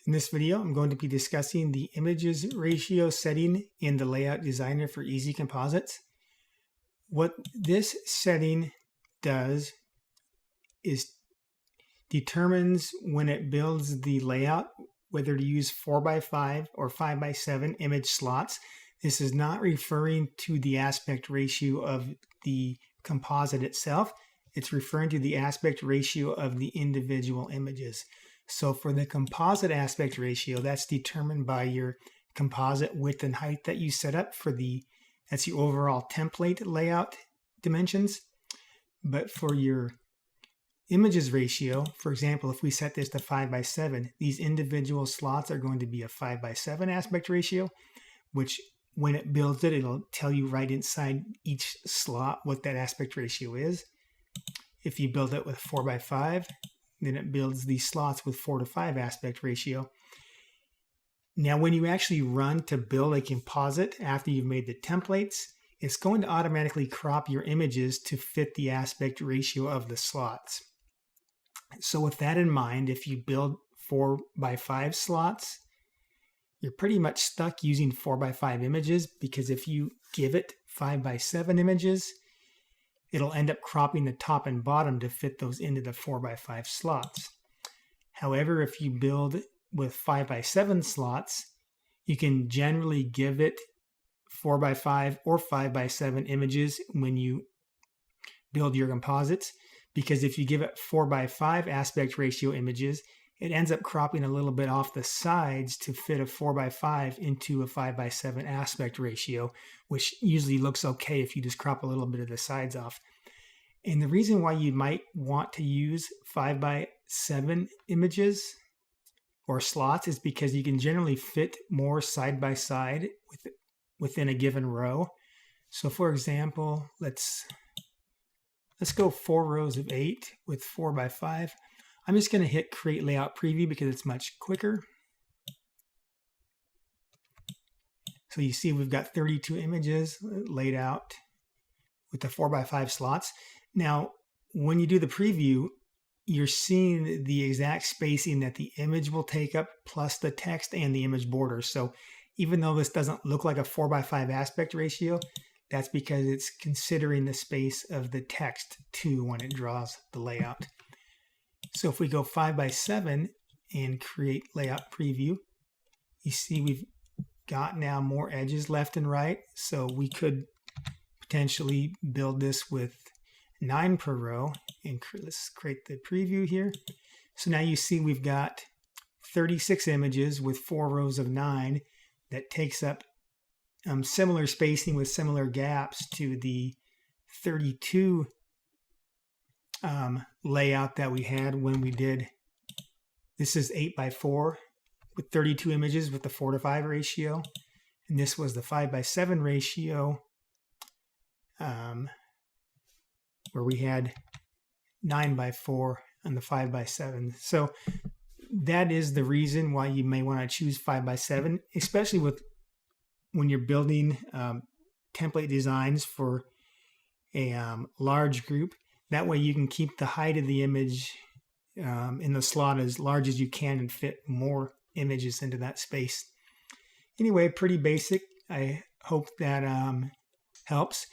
In this video, I'm going to be discussing the images ratio setting in the Layout Designer for Easy Composites. What this setting does is determines when it builds the layout whether to use 4x5 or 5x7 image slots. This is not referring to the aspect ratio of the composite itself. It's referring to the aspect ratio of the individual images. So for the composite aspect ratio, that's determined by your composite width and height that you set up for that's your overall template layout dimensions. But for your images ratio, for example, if we set this to 5x7, these individual slots are going to be a 5x7 aspect ratio, which when it builds it, it'll tell you right inside each slot what that aspect ratio is. If you build it with 4x5, then it builds these slots with 4:5 aspect ratio. Now, when you actually run to build a composite after you've made the templates, it's going to automatically crop your images to fit the aspect ratio of the slots. So with that in mind, if you build 4x5 slots, you're pretty much stuck using 4x5 images, because if you give it 5x7 images, it'll end up cropping the top and bottom to fit those into the 4x5 slots. However, if you build with 5x7 slots, you can generally give it 4x5 or 5x7 images when you build your composites, because if you give it 4x5 aspect ratio images, it ends up cropping a little bit off the sides to fit a 4x5 into a 5x7 aspect ratio, which usually looks okay if you just crop a little bit of the sides off. And the reason why you might want to use 5x7 images or slots is because you can generally fit more side by side within a given row. So for example, let's go 4 rows of 8 with 4x5. I'm just going to hit Create Layout Preview because it's much quicker. So you see we've got 32 images laid out with the 4x5 slots. Now, when you do the preview, you're seeing the exact spacing that the image will take up, plus the text and the image border. So even though this doesn't look like a 4x5 aspect ratio, that's because it's considering the space of the text too when it draws the layout. So if we go 5x7 and create layout preview, you see we've got now more edges left and right. So we could potentially build this with 9 per row. And let's create the preview here. So now you see we've got 36 images with 4 rows of 9 that takes up similar spacing with similar gaps to the 32 layout that we had when we did, this is 8x4 with 32 images with the 4:5 ratio, and this was the 5x7 ratio where we had 9x4 and the 5x7. So that is the reason why you may want to choose 5x7, especially when you're building template designs for a large group. That way you can keep the height of the image in the slot as large as you can and fit more images into that space. Anyway, pretty basic. I hope that helps.